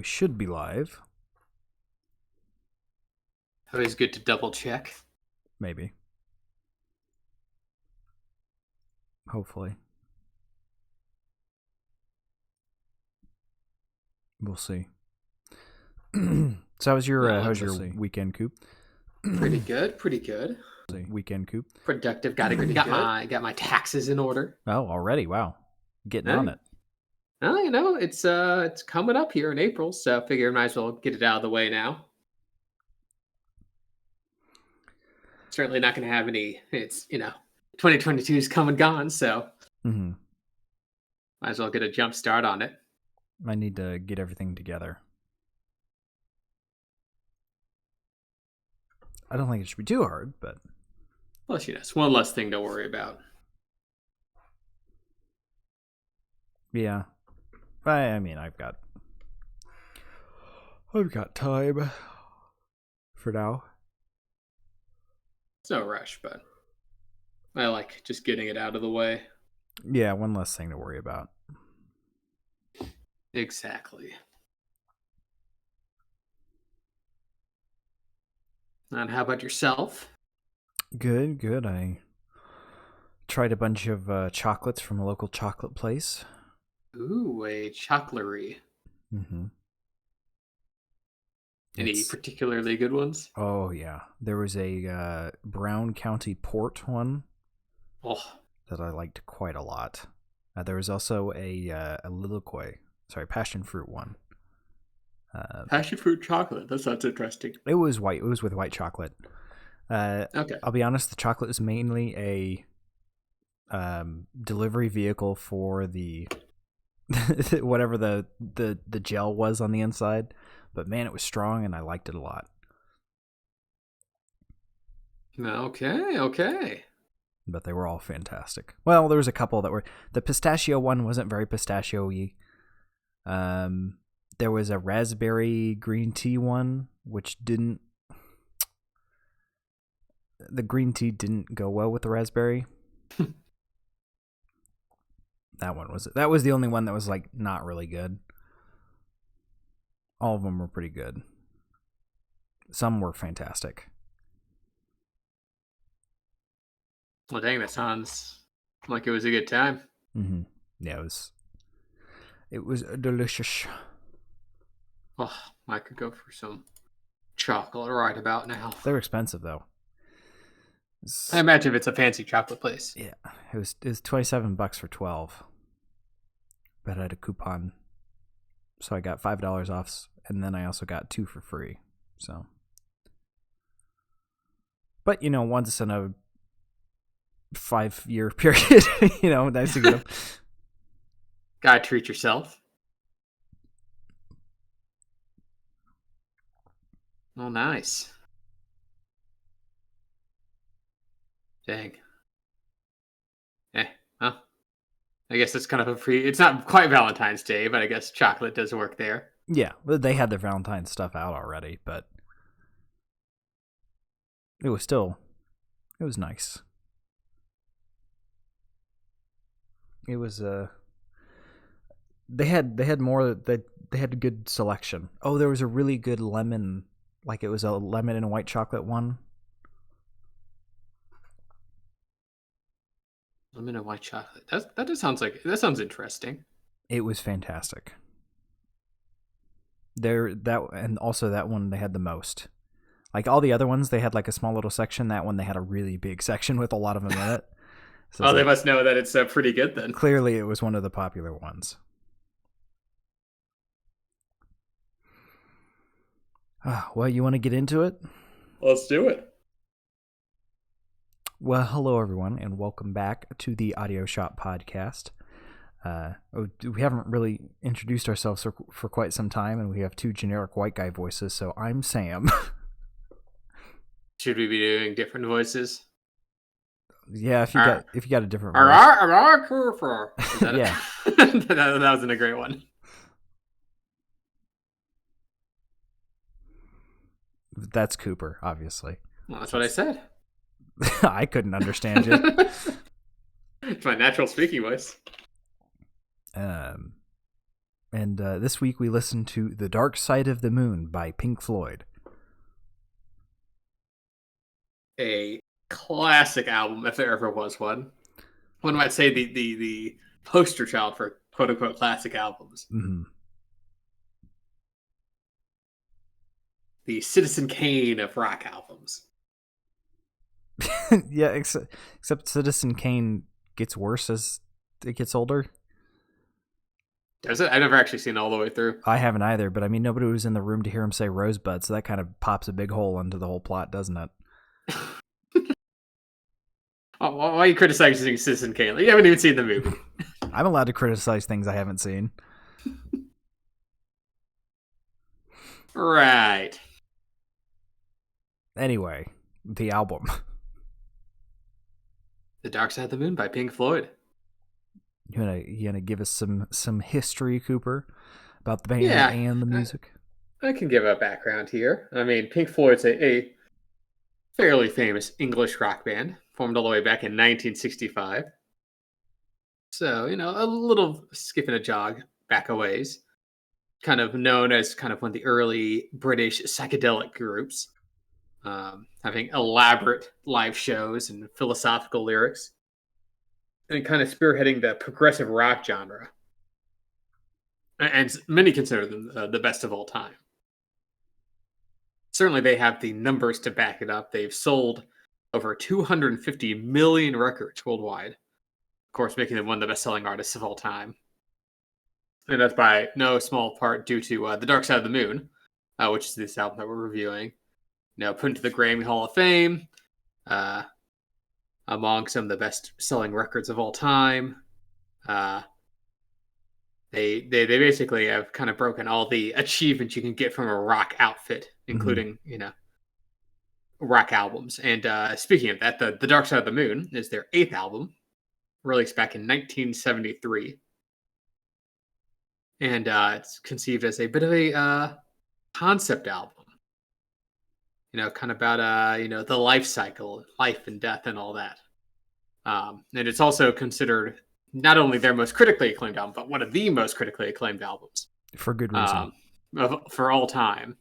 we should be live. Always good to double check. Maybe. Hopefully. We'll see. So how's your weekend, Coop? Pretty good. Weekend, Coop. Productive. Got my taxes in order. Oh, already? Wow. Getting on it. Well, it's coming up here in April, so I figure I might as well get it out of the way now. Certainly not going to have any. It's 2022 is come and gone, so might as well get a jump start on it. I need to get everything together. I don't think it should be too hard, but plus, it's one less thing to worry about. Yeah, I mean, I've got time for now. It's no rush, but I like just getting it out of the way. Yeah, one less thing to worry about. Exactly. And how about yourself? Good. I tried a bunch of chocolates from a local chocolate place. Ooh, a chocolaterie. Mm-hmm. Any particularly good ones? Oh, yeah. There was a Brown County Port one that I liked quite a lot. There was also a passion fruit one. Passion fruit chocolate. That sounds interesting. It was white. It was with white chocolate. Okay. I'll be honest. The chocolate is mainly a delivery vehicle for the whatever the gel was on the inside. But man, it was strong, and I liked it a lot. Okay. But they were all fantastic. Well, there was a couple that were. The pistachio one wasn't very pistachio-y. There was a raspberry green tea one, which didn't. The green tea didn't go well with the raspberry. That was the only one that was like not really good. All of them were pretty good. Some were fantastic. Well, dang, that sounds like it was a good time. Mm-hmm. Yeah, it was delicious. Oh, I could go for some chocolate right about now. They're expensive though. I imagine if it's a fancy chocolate place. Yeah, it was $27 for 12. But I had a coupon, so I got $5 off, and then I also got 2 for free. So, but once in a 5-year period, nice to get them. Gotta treat yourself. Oh, nice. Dang. Well, I guess it's kind of a free. It's not quite Valentine's Day, but I guess chocolate does work there. Yeah, they had their Valentine's stuff out already, but it was nice. It was they had more. They had a good selection. Oh, there was a really good lemon, like it was a lemon and white chocolate one. Lemon and white chocolate. That sounds interesting. It was fantastic. And also that one they had the most. Like all the other ones, they had like a small little section. That one they had a really big section with a lot of them in it. So they must know that it's pretty good then. Clearly, it was one of the popular ones. Well, you want to get into it? Let's do it. Well, hello everyone, and welcome back to the Audio Shop podcast. We haven't really introduced ourselves for quite some time, and we have 2 generic white guy voices. So I'm Sam. Should we be doing different voices? Yeah, if you got a different voice. Yeah, that wasn't a great one. That's Cooper, obviously. Well, that's what I said. I couldn't understand you. It's my natural speaking voice. And this week we listened to The Dark Side of the Moon by Pink Floyd. A classic album, if there ever was one. One might say the poster child for quote-unquote classic albums. Mm-hmm. The Citizen Kane of rock albums. Yeah, except Citizen Kane gets worse as it gets older. Does it? I've never actually seen it all the way through. I haven't either, but I mean, nobody was in the room to hear him say Rosebud, so that kind of pops a big hole into the whole plot, doesn't it? Why are you criticizing Citizen Kane? You haven't even seen the movie. I'm allowed to criticize things I haven't seen. Right. Anyway, the album. The Dark Side of the Moon by Pink Floyd. You gonna give us some history, Cooper, about the band and the music? I can give a background here. I mean, Pink Floyd's a fairly famous English rock band, formed all the way back in 1965. So, a little skipping a jog back a ways. Kind of known as kind of one of the early British psychedelic groups, having elaborate live shows and philosophical lyrics, and kind of spearheading the progressive rock genre. And many consider them the best of all time. Certainly they have the numbers to back it up. They've sold over 250 million records worldwide. Of course, making them one of the best-selling artists of all time. And that's by no small part due to The Dark Side of the Moon, which is this album that we're reviewing. Put into the Grammy Hall of Fame, among some of the best-selling records of all time. They basically have kind of broken all the achievements you can get from a rock outfit, including, rock albums. And speaking of that, the Dark Side of the Moon is their 8th album, released back in 1973. And it's conceived as a bit of a concept album. Kind of about, the life cycle, life and death and all that. And it's also considered not only their most critically acclaimed album, but one of the most critically acclaimed albums. For good reason. For all time.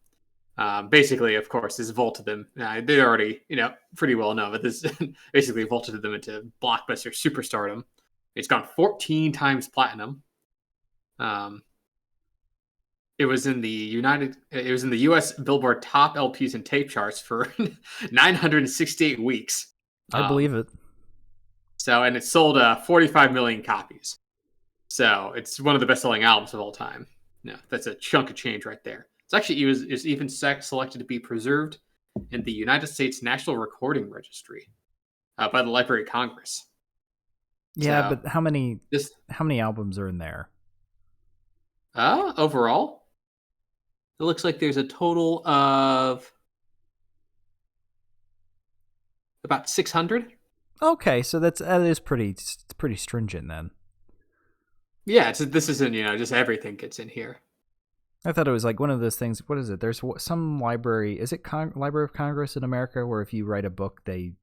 Basically, of course, this vaulted them. They're already, pretty well known, but this basically vaulted them into blockbuster superstardom. It's gone 14 times platinum. It was in the U.S. Billboard Top LPs and Tape charts for 968 weeks. I believe it. So, and it sold 45 million copies. So, it's one of the best-selling albums of all time. That's a chunk of change right there. It's actually is even selected to be preserved in the United States National Recording Registry by the Library of Congress. Yeah, so, but how many albums are in there? Overall, it looks like there's a total of about 600. Okay, so that is pretty stringent then. Yeah, this isn't just everything gets in here. I thought it was like one of those things. What is it? There's some library. Is it Library of Congress in America where if you write a book, you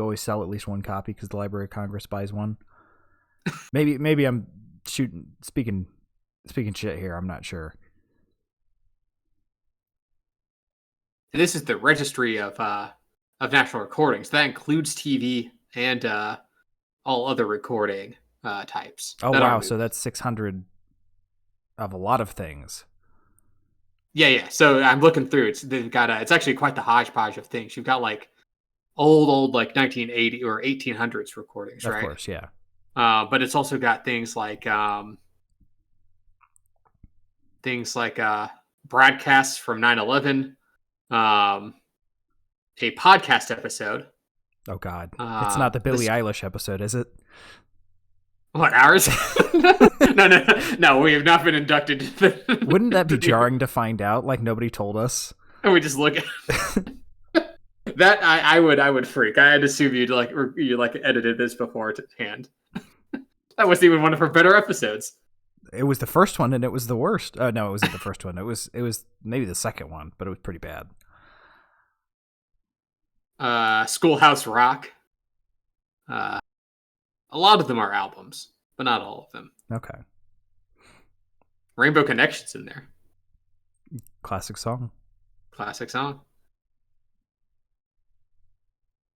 always sell at least one copy because the Library of Congress buys one. Maybe I'm speaking shit here. I'm not sure. This is the Registry of National Recordings. That includes TV and all other recording types. Oh, wow. So that's 600 of a lot of things. Yeah. So I'm looking through. They've got it's actually quite the hodgepodge of things. You've got like old like 1980 or 1800s recordings, right? Of course, yeah. But it's also got things like broadcasts from 9/11, a podcast episode. Oh God, it's not the Billie Eilish episode, is it? What, ours? No, we have not been inducted. Wouldn't that be jarring to find out? Like nobody told us. And we just look at that. I would freak. I'd assume you edited this beforehand. That wasn't even one of her better episodes. It was the first one, and it was the worst. No, it wasn't the first one. It was maybe the second one, but it was pretty bad. Schoolhouse Rock. A lot of them are albums, but not all of them. Okay. Rainbow Connection's in there. Classic song. Classic song.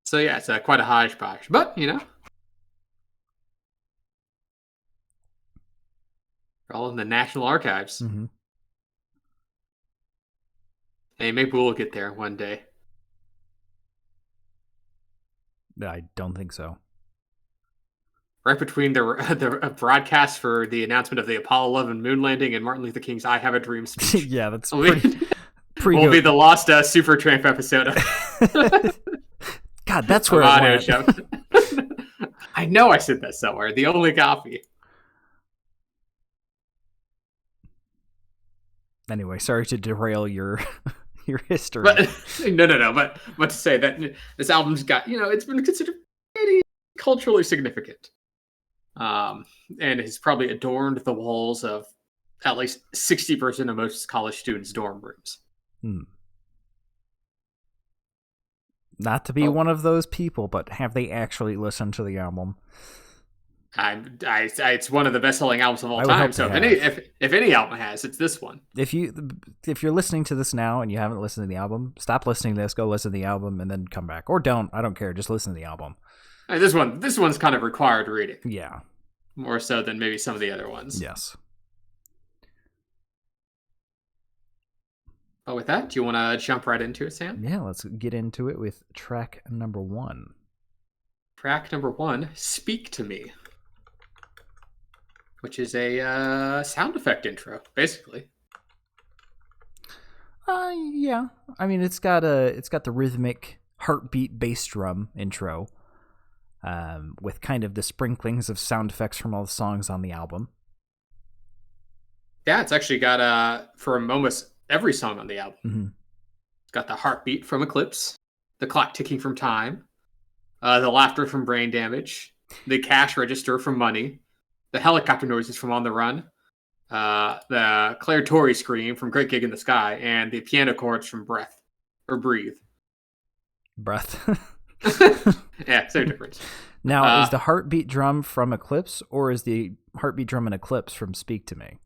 So yeah, it's quite a hodgepodge. But, they're all in the National Archives. Mm-hmm. Hey, maybe we'll get there one day. I don't think so. Right between the broadcast for the announcement of the Apollo 11 moon landing and Martin Luther King's "I Have a Dream" speech. Yeah, that's will pretty be the lost Supertramp episode. God, that's where it went. I know I said that somewhere. The only copy. Anyway, sorry to derail your history. But no. But to say that this album's got, it's been considered pretty culturally significant. And has probably adorned the walls of at least 60% of most college students' dorm rooms. Not to be one of those people, but have they actually listened to the album? It's one of the best-selling albums of all time. So if any album has, it's this one. If you're listening to this now and you haven't listened to the album, stop listening to this, go listen to the album, and then come back. Or don't. I don't care. Just listen to the album. This one's kind of required reading. Yeah. More so than maybe some of the other ones. Yes. But with that, do you want to jump right into it, Sam? Yeah, let's get into it with track number 1. Track number 1, Speak to Me. Which is a sound effect intro, basically. Yeah. I mean, it's got the rhythmic heartbeat bass drum intro. With kind of the sprinklings of sound effects from all the songs on the album. Yeah, it's actually got from almost every song on the album. Mm-hmm. It's got the heartbeat from Eclipse, the clock ticking from Time, the laughter from Brain Damage, the cash register from Money, the helicopter noises from On the Run, the Claire Torrey scream from Great Gig in the Sky, and the piano chords from Breathe. Breath. Yeah, same difference. Now, is the heartbeat drum from Eclipse, or is the heartbeat drum in Eclipse from Speak to Me?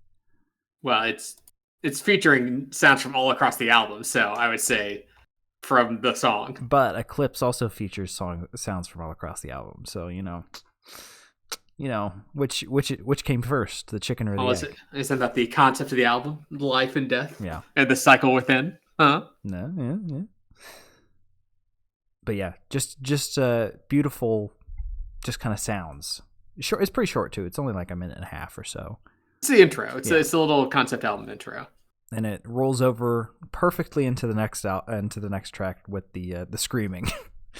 Well, it's featuring sounds from all across the album, so I would say from the song. But Eclipse also features sounds from all across the album, so which came first, the chicken or the egg? Isn't that the concept of the album, life and death? Yeah, and the cycle within. No, yeah. But yeah, just beautiful, just kind of sounds. Short. It's pretty short too. It's only like a minute and a half or so. It's the intro. It's a little concept album intro, and it rolls over perfectly into the next track with the screaming.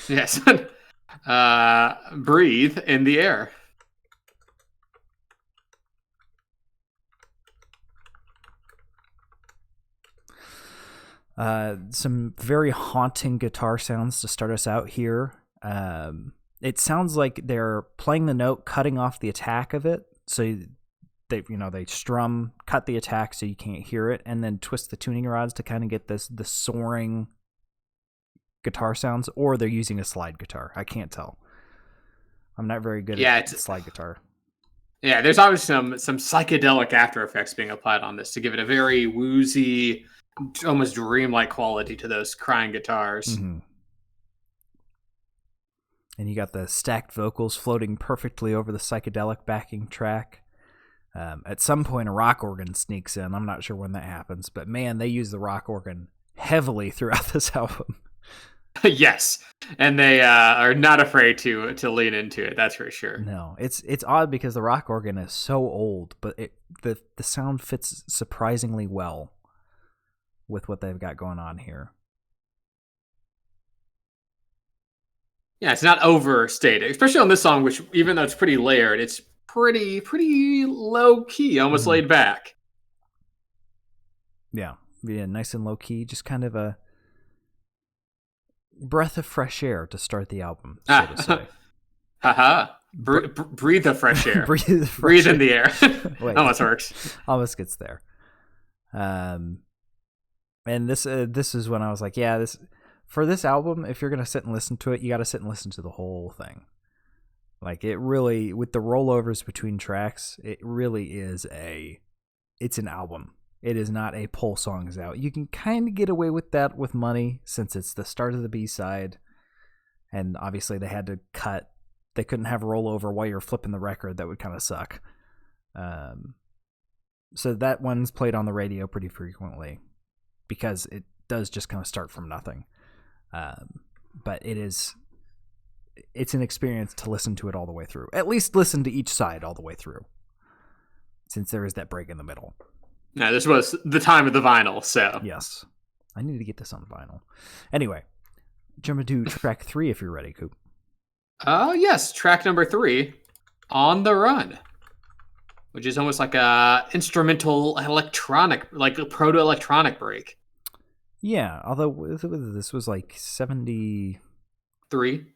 Yes, Breathe in the Air. Some very haunting guitar sounds to start us out here. It sounds like they're playing the note, cutting off the attack of it. So they strum, cut the attack so you can't hear it, and then twist the tuning rods to kind of get the soaring guitar sounds. Or they're using a slide guitar. I can't tell. I'm not very good at slide guitar. Yeah, there's always some psychedelic after effects being applied on this to give it a very woozy, almost dreamlike quality to those crying guitars. Mm-hmm. And you got the stacked vocals floating perfectly over the psychedelic backing track. At some point, a rock organ sneaks in. I'm not sure when that happens, but man, they use the rock organ heavily throughout this album. Yes, and they are not afraid to lean into it. That's for sure. No, it's odd because the rock organ is so old, but the sound fits surprisingly well with what they've got going on here. Yeah, it's not overstated, especially on this song, which even though it's pretty layered, it's pretty low key, almost laid back. Yeah, nice and low key, just kind of a breath of fresh air to start the album, so to say. Haha. Breathe the fresh air. Breathe in the air. Wait, almost works. Almost gets there. And this is when I was like, yeah, for this album, if you're gonna sit and listen to it, you got to sit and listen to the whole thing. Like, it really, with the rollovers between tracks, it really is a it's an album. It is not a pull songs out. You can kind of get away with that with Money since it's the start of the B-side. And obviously they had to cut. They couldn't have rollover while you're flipping the record. That would kind of suck. So that one's played on the radio pretty frequently because it does just kind of start from nothing. But it's an experience to listen to it all the way through. At least listen to each side all the way through, since there is that break in the middle. Now, this was the time of the vinyl, so. Yes. I need to get this on vinyl. Anyway, jump to track 3 if you're ready, Coop. Yes, track number 3, On the Run, which is almost like a instrumental electronic, like a proto-electronic break. Yeah, although this was like 73.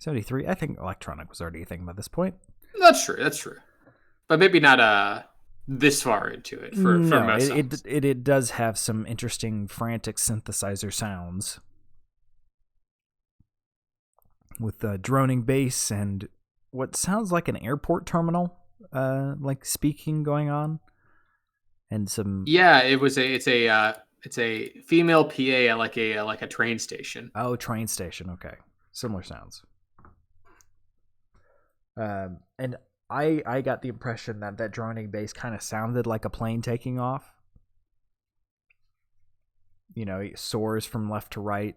I think electronic was already a thing by this point. That's true. But maybe not this far into it for most songs. It does have some interesting frantic synthesizer sounds with droning bass and what sounds like an airport terminal like speaking going on, and some it's a female PA at like a train station. Oh, train station. Okay, similar sounds. And I got the impression that droning bass kind of sounded like a plane taking off. You know, it soars from left to right.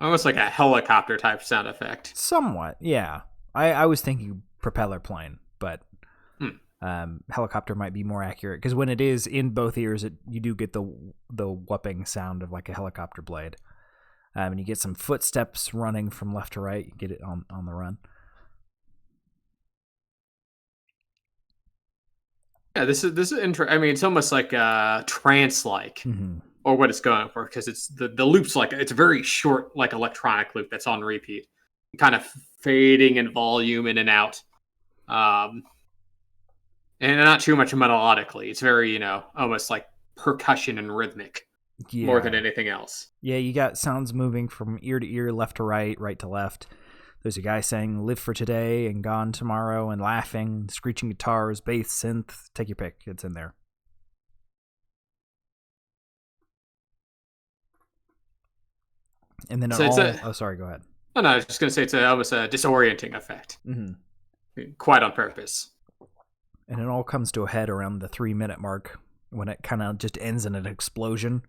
Almost like a helicopter type sound effect. Somewhat, yeah. I was thinking propeller plane, but helicopter might be more accurate because when it is in both ears, you do get the whooping sound of like a helicopter blade. And you get some footsteps running from left to right. You get it on the run. Yeah, this is interesting. I mean, it's almost like trance-like, or what it's going for, because it's the loop's like it's a very short, like electronic loop that's on repeat, kind of fading in volume in and out, and not too much melodically. It's very almost like percussion and rhythmic more than anything else. Yeah, you got sounds moving from ear to ear, left to right, right to left. There's a guy saying "Live for today" and "Gone tomorrow" and laughing, screeching guitars, bass, synth. Take your pick. It's in there. And then sorry, go ahead. Oh no, I was just gonna say it's almost a disorienting effect, quite on purpose. And it all comes to a head around the 3-minute mark when it kind of just ends in an explosion,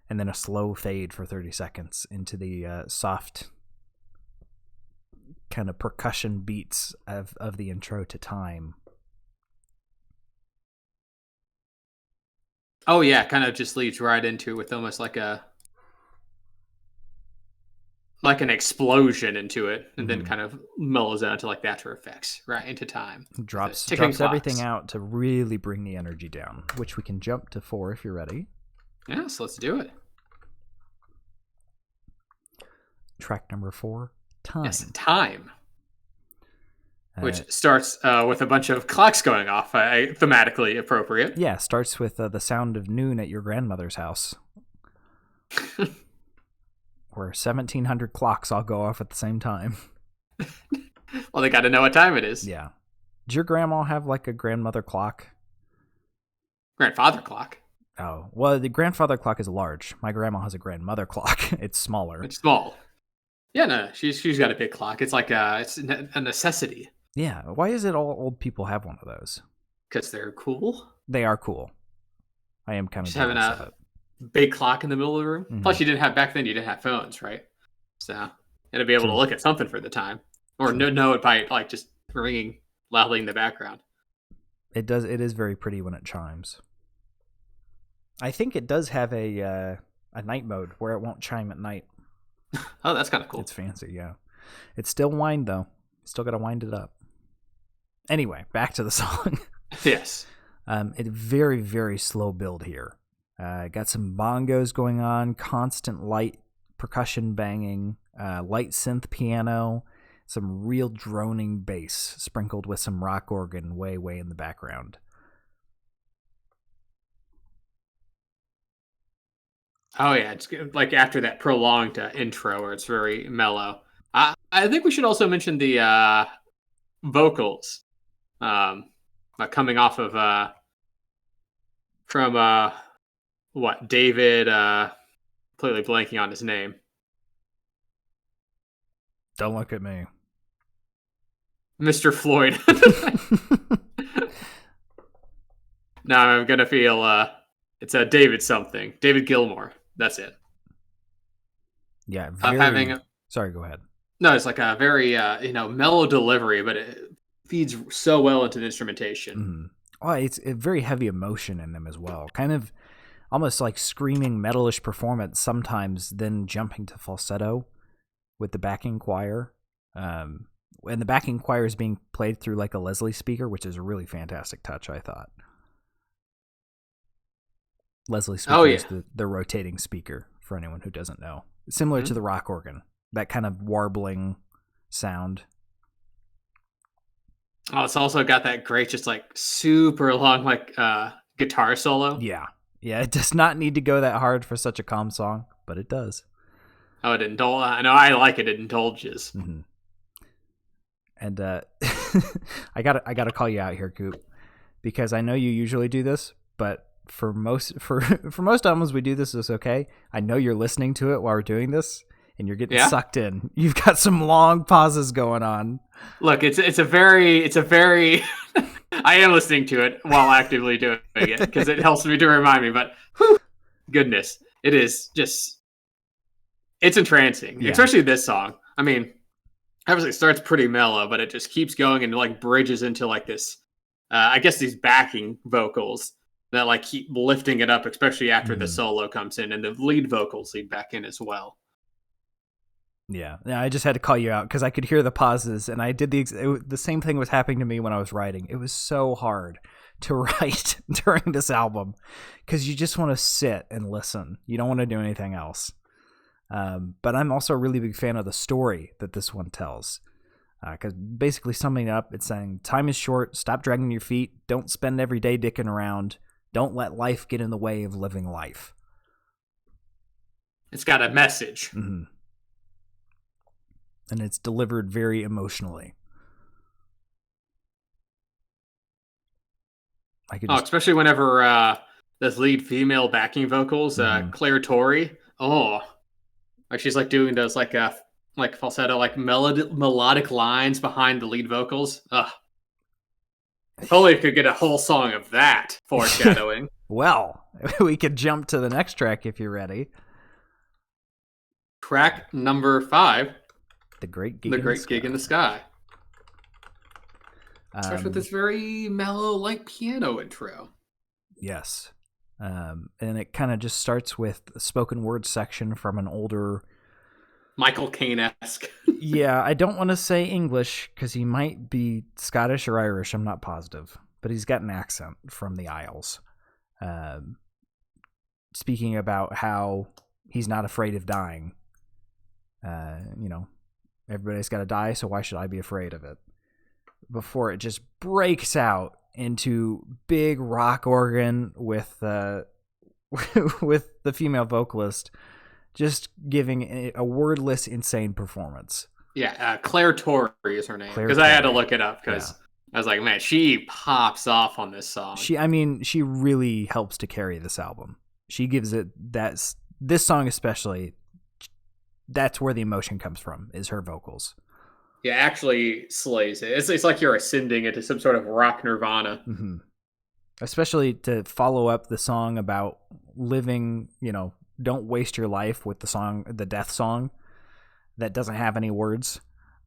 and then a slow fade for 30 seconds into the soft kind of percussion beats of the intro to Time. Oh yeah, kind of just leads right into with almost like an explosion into it, and then kind of mellows out to like the after effects right into Time. Drops everything out to really bring the energy down, which we can jump to 4 if you're ready. Yes, let's do it. Track number 4. Time. Yes, Time. Which starts with a bunch of clocks going off, thematically appropriate. Yeah, starts with the sound of noon at your grandmother's house. Where 1,700 clocks all go off at the same time. Well, they got to know what time it is. Yeah. Did your grandma have like a grandmother clock? Grandfather clock. Oh, well, the grandfather clock is large. My grandma has a grandmother clock. It's smaller. It's small. Yeah, no, she's got a big clock. It's like it's a necessity. Yeah, why is it all old people have one of those? Because they're cool. They are cool. I am kind of just having a big clock in the middle of the room. Plus, you didn't have back then. You didn't have phones, right? So you had to be able to look at something for the time, or know it by like just ringing loudly in the background. It does. It is very pretty when it chimes. I think it does have a night mode where it won't chime at night. Oh, that's kind of cool. It's fancy, yeah. It's still wind though. Still got to wind it up. Anyway, back to the song. Yes. It's very, very slow build here. Got some bongos going on, constant light percussion banging, light synth piano, some real droning bass sprinkled with some rock organ way, way in the background. Oh yeah, it's like after that prolonged intro where it's very mellow. I think we should also mention the vocals coming off of from what David? Completely blanking on his name. Don't look at me. Mr. Floyd. No, I'm gonna feel it's a David something. David Gilmour. That's it. Yeah, Sorry, go ahead. No, it's like a very mellow delivery, but it feeds so well into the instrumentation. Mm-hmm. Oh, it's a very heavy emotion in them as well. Kind of almost like screaming metalish performance sometimes, then jumping to falsetto with the backing choir. And the backing choir is being played through like a Leslie speaker, which is a really fantastic touch, I thought. Leslie speaker is the rotating speaker, for anyone who doesn't know. Similar to the rock organ, that kind of warbling sound. Oh, it's also got that great, just like super long, like guitar solo. Yeah. It does not need to go that hard for such a calm song, but it does. Oh, it indulges. I know I like it. It indulges. Mm-hmm. And I gotta call you out here, Coop, because I know you usually do this, but for most albums we do this is okay. I know you're listening to it while we're doing this, and you're getting sucked in. You've got some long pauses going on. Look, it's a very I am listening to it while actively doing it because it helps me to remind me. But goodness, it is just it's entrancing, especially this song. I mean, obviously it starts pretty mellow, but it just keeps going and like bridges into like this. I guess these backing vocals that like keep lifting it up, especially after the solo comes in and the lead vocals lead back in as well. Yeah, I just had to call you out because I could hear the pauses, and I did the same thing was happening to me when I was writing. It was so hard to write during this album because you just want to sit and listen. You don't want to do anything else. But I'm also a really big fan of the story that this one tells. Because basically summing it up, it's saying time is short, stop dragging your feet, don't spend every day dicking around, don't let life get in the way of living life. It's got a message. Mm-hmm. And it's delivered very emotionally. Especially whenever this lead female backing vocals, Claire Torrey. Oh, like she's like doing those like falsetto, like melodic lines behind the lead vocals. Ugh. If only we could get a whole song of that foreshadowing. Well, we could jump to the next track if you're ready. Track number 5. The Great Gig in the Sky. Starts with this very mellow, like piano intro. Yes. And it kind of just starts with a spoken word section from an older... Michael Caine-esque. Yeah, I don't want to say English because he might be Scottish or Irish. I'm not positive. But he's got an accent from the Isles. Speaking about how he's not afraid of dying. Everybody's got to die, so why should I be afraid of it? Before it just breaks out into big rock organ with with the female vocalist just giving a wordless, insane performance. Yeah, Claire Torrey is her name. Because I had to look it up because I was like, man, she pops off on this song. She really helps to carry this album. She gives it this song especially. That's where the emotion comes from, is her vocals. Yeah, actually slays it. It's like you're ascending into some sort of rock nirvana. Mm-hmm. Especially to follow up the song about living, don't waste your life with the death song that doesn't have any words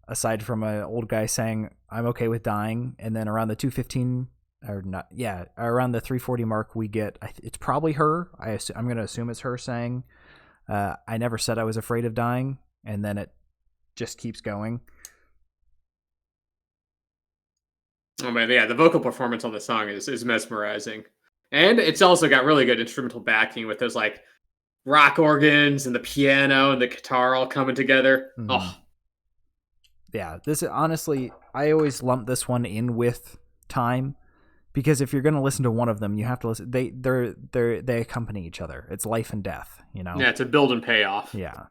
aside from an old guy saying, I'm okay with dying. And then around the 2:15 around the 3:40 mark, we get, it's probably her. I'm going to assume it's her saying, I never said I was afraid of dying. And then it just keeps going. Oh man, yeah, the vocal performance on the song is mesmerizing. And it's also got really good instrumental backing with those like rock organs and the piano and the guitar all coming together. Mm-hmm. Oh. Yeah, this is honestly, I always lump this one in with Time because if you're going to listen to one of them, you have to listen. They accompany each other. It's life and death, Yeah, it's a build and payoff. Yeah.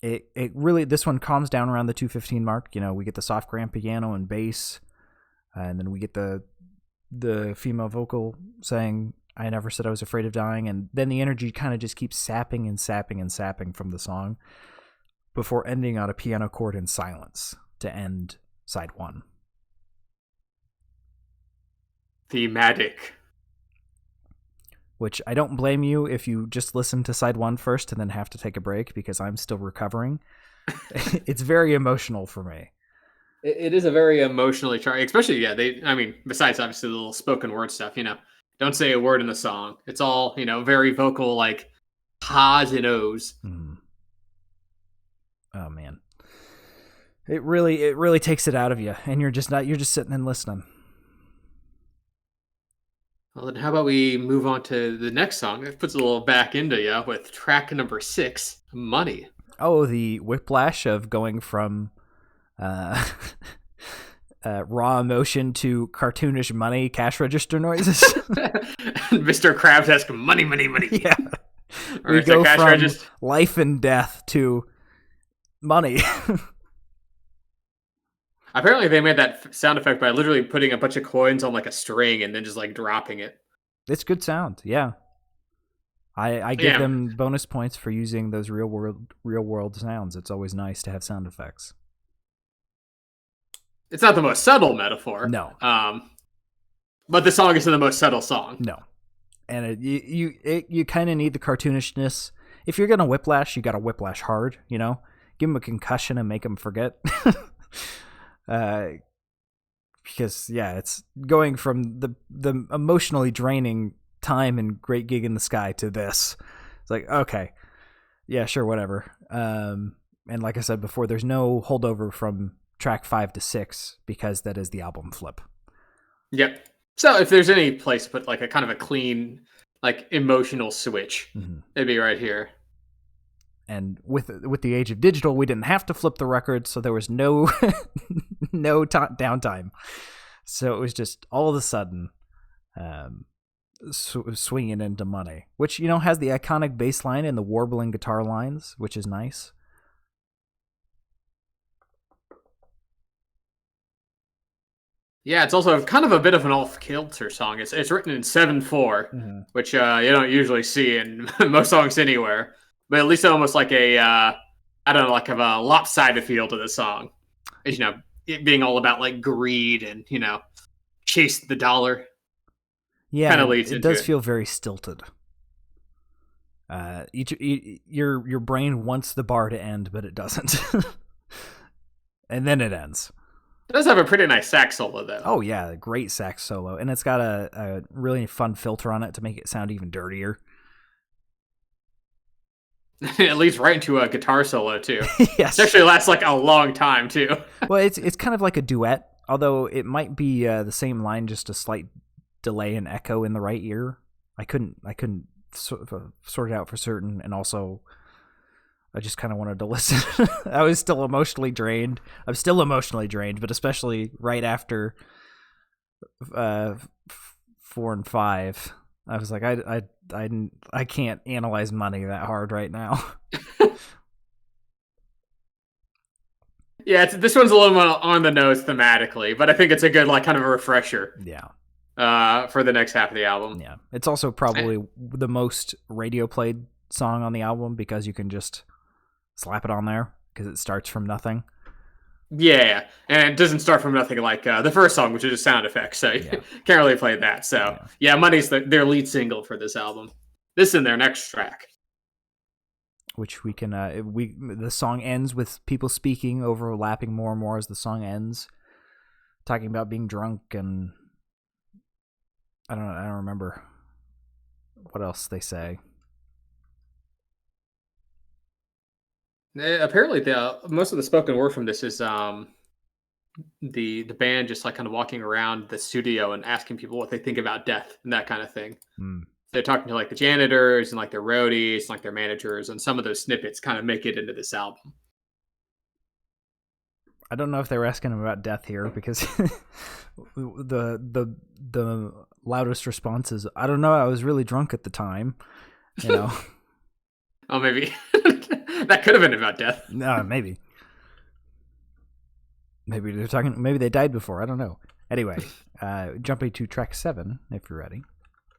It really, this one calms down around the 2:15 mark. We get the soft grand piano and bass, and then we get the the female vocal saying, "I never said I was afraid of dying," and then the energy kind of just keeps sapping and sapping and sapping from the song before ending on a piano chord in silence to end side one. Thematic. Which I don't blame you if you just listen to side one first and then have to take a break, because I'm still recovering. It's very emotional for me. It is a very emotionally charged, especially, besides obviously the little spoken word stuff, don't say a word in the song. It's all, very vocal, like ha's and oh's. Mm. Oh man. It really takes it out of you, and you're just sitting and listening. Well, then how about we move on to the next song? It puts a little back into you with track number 6, Money. Oh, the whiplash of going from raw emotion to cartoonish money cash register noises. Mr. Krabs-esque money, money, money. Yeah. Or We go from life and death to money. Apparently they made that sound effect by literally putting a bunch of coins on like a string and then just like dropping it. It's good sound, yeah. I give them bonus points for using those real world sounds. It's always nice to have sound effects. It's not the most subtle metaphor. No. But the song isn't the most subtle song. No. And you kind of need the cartoonishness. If you're going to whiplash, you got to whiplash hard, Give them a concussion and make them forget. Because, it's going from the emotionally draining time and Great Gig in the Sky to this. It's like, okay, yeah, sure, whatever. And like I said before, there's no holdover from track 5 to 6 because that is the album flip. Yep. So if there's any place to put like a kind of a clean, like emotional switch, it'd be right here. And with the age of digital, we didn't have to flip the record, so there was no downtime. So it was just all of a sudden swinging into money, which has the iconic bass line and the warbling guitar lines, which is nice. Yeah, it's also kind of a bit of an off-kilter song. It's written in 7/4, which you don't usually see in most songs anywhere. But at least almost like a like a lopsided feel to the song. It being all about like greed and chase the dollar. Yeah, kind of leads into it. It does feel very stilted. Your brain wants the bar to end, but it doesn't, and then it ends. It does have a pretty nice sax solo, though. Oh yeah, great sax solo, and it's got a really fun filter on it to make it sound even dirtier. It leads right into a guitar solo too. Yes, it actually lasts like a long time too. Well, it's kind of like a duet, although it might be the same line, just a slight delay and echo in the right ear. I couldn't sort it out for certain, and also I just kind of wanted to listen. I was still emotionally drained. I'm still emotionally drained, but especially right after 4 and 5, I was like, I can't analyze money that hard right now. Yeah, this one's a little more on the nose thematically, but I think it's a good kind of a refresher. Yeah. For the next half of the album. Yeah, it's also probably the most radio played song on the album because you can just slap it on there because it starts from nothing. Yeah, and it doesn't start from nothing like the first song, which is just sound effects, so you can't really play that. So, yeah Money's their lead single for this album. This is their next track. Which we can, the song ends with people speaking, overlapping more and more as the song ends, talking about being drunk, and I don't remember what else they say. Apparently, most of the spoken word from this is the band just like kind of walking around the studio and asking people what they think about death and that kind of thing. They're talking to like the janitors and like their roadies and like their managers, and some of those snippets kind of make it into this album. I don't know if they were asking him about death here, because the loudest response is, I don't know, I was really drunk at the time, Oh, maybe that could have been about death. No, maybe they're talking. Maybe they died before. I don't know. Anyway, Jumping to track 7, if you're ready.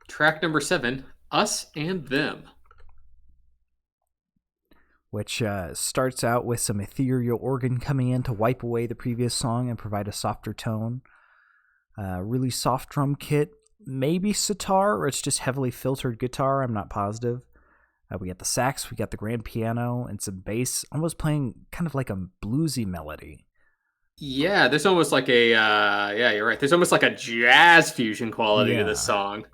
Track number 7, Us and Them. Which starts out with some ethereal organ coming in to wipe away the previous song and provide a softer tone. Really soft drum kit, maybe sitar, or it's just heavily filtered guitar, I'm not positive. We got the sax, we got the grand piano, and some bass, almost playing kind of like a bluesy melody. Yeah, there's almost like a, yeah, you're right. There's almost like a jazz fusion quality to this song.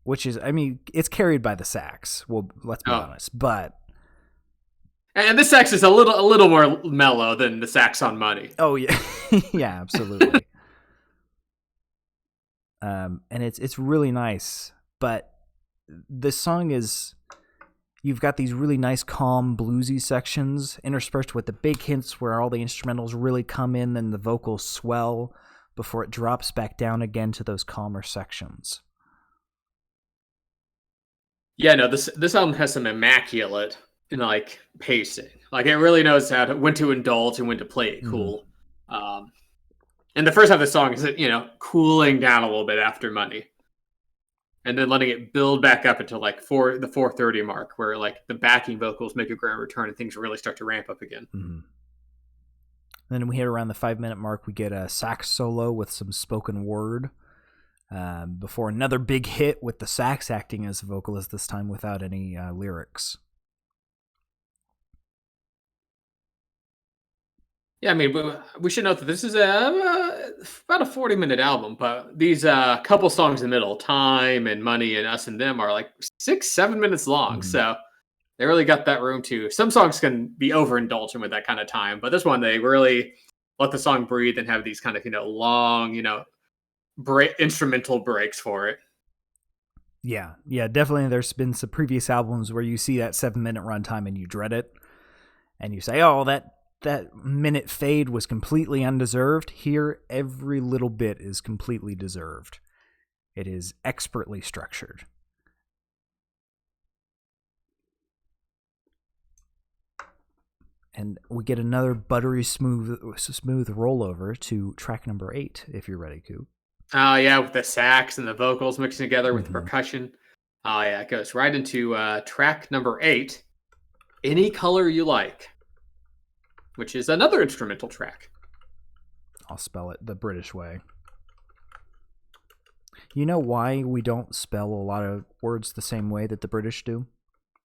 Which is, I mean, it's carried by the sax, well, let's be honest, but... And the sax is a little more mellow than the sax on Money. Oh, yeah. Yeah, absolutely. And it's really nice, but the song is, you've got these really nice, calm, bluesy sections interspersed with the big hints where all the instrumentals really come in and the vocals swell before it drops back down again to those calmer sections. Yeah, no, this album has some immaculate, like, pacing. Like, it really knows when to indulge and when to play it cool. And the first half of the song is, cooling down a little bit after Money. And then letting it build back up until like the 4:30 mark, where like the backing vocals make a grand return and things really start to ramp up again. Mm-hmm. Then we hit around the 5-minute mark, we get a sax solo with some spoken word before another big hit with the sax acting as a vocalist, this time without any lyrics. Yeah, I mean, we should note that this is about a 40-minute album, but these couple songs in the middle, Time and Money and Us and Them, are like 6-7 minutes long. So they really got that room too. Some songs can be overindulgent with that kind of time, but this one, they really let the song breathe and have these kind of, long, instrumental breaks for it. Yeah, definitely. There's been some previous albums where you see that 7-minute runtime and you dread it. And you say, oh, that minute fade was completely undeserved. Here, every little bit is completely deserved. It is expertly structured. And we get another buttery smooth rollover to track number 8, if you're ready, Coop. Oh, yeah, with the sax and the vocals mixing together with the percussion. Oh, yeah, it goes right into track number 8, Any Color You Like, which is another instrumental track. I'll spell it the British way. You know why we don't spell a lot of words the same way that the British do?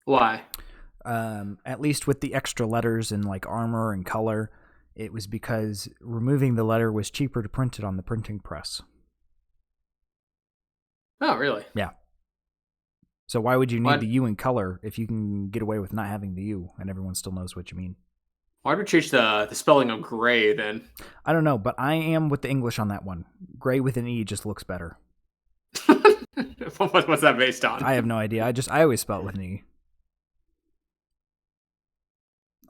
Why? At least with the extra letters in like armor and color, it was because removing the letter was cheaper to print it on the printing press. Oh, really? Yeah. So why would you need the U in color if you can get away with not having the U and everyone still knows what you mean? Why would you change the spelling of gray then? I don't know, but I am with the English on that one. Gray with an E just looks better. What's that based on? I have no idea. I always spell it with an E.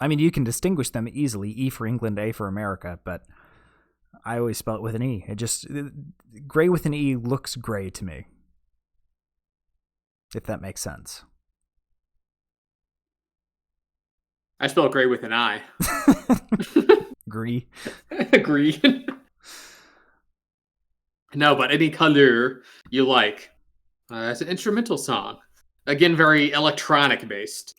I mean, you can distinguish them easily, E for England, A for America, but I always spell it with an E. Gray with an E looks gray to me. If that makes sense. I spell gray with an I. Agree. Agree. No, but Any Color You Like. It's an instrumental song. Again, very electronic based.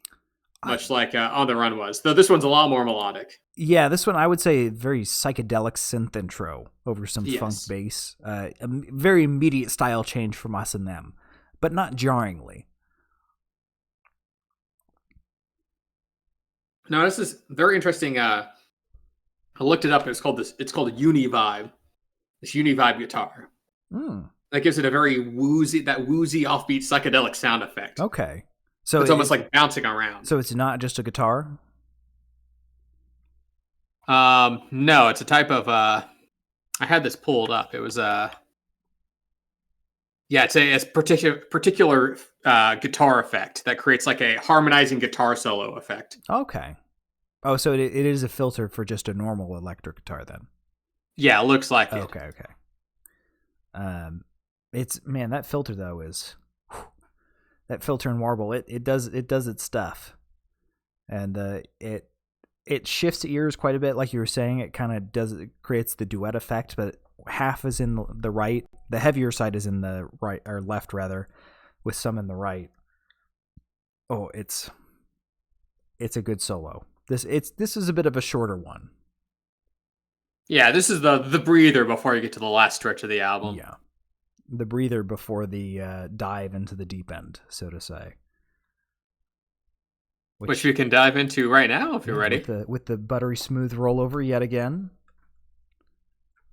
Much like On the Run was. Though this one's a lot more melodic. Yeah, this one I would say very psychedelic synth intro over some funk bass. A very immediate style change from Us and Them, but not jarringly. No, this is very interesting. I looked it up. It's called Univibe. This Univibe guitar. That gives it a very woozy offbeat psychedelic sound effect. Okay. So it's almost like bouncing around. So it's not just a guitar? No, it's a type of I had this pulled up. It was it's a particular guitar effect that creates like a harmonizing guitar solo effect. Okay. Oh, so it is a filter for just a normal electric guitar then? Yeah, it looks like it. Okay. That filter though is that filter and warble. It does its stuff, and it shifts ears quite a bit. Like you were saying, it creates the duet effect, but half is in the right. The heavier side is in the right, or left rather, with some in the right. Oh, it's a good solo. This is a bit of a shorter one. Yeah, this is the breather before you get to the last stretch of the album. Yeah, the breather before the dive into the deep end, so to say. Which we can dive into right now if you're ready. With the buttery smooth rollover yet again.